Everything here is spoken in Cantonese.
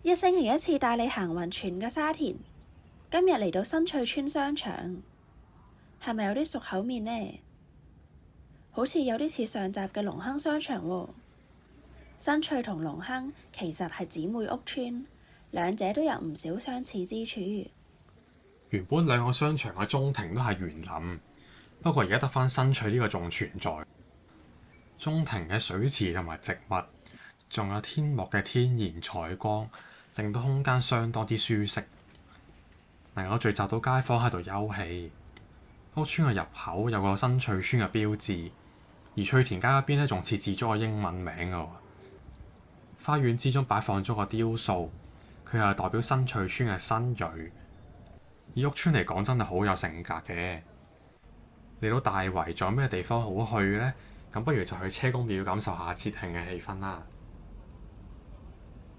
一星期一次帶你行勻全個沙田。今日嚟到新翠邨商場，係咪有啲熟口面呢？好似有啲似上集嘅隆亨商場喎。新翠同隆亨其實係姊妹屋邨，兩者都有唔少相似之處。原本兩個商場嘅中庭都係園林，不過而家得返新翠呢個仲存在。中庭嘅水池同埋植物，仲有天幕嘅天然採光，令到空間相當之舒適，能夠聚集到街坊喺度休憩。屋邨嘅入口有個新翠邨嘅標誌，而翠田街嗰邊咧仲設置咗個英文名㗎喎。花園之中擺放咗個雕塑，佢係代表新翠邨嘅新銳。以屋邨嚟講，真係好有性格嘅。嚟到大圍仲有咩地方好去呢？咁不如就去車公廟感受下節慶嘅氣氛啦〜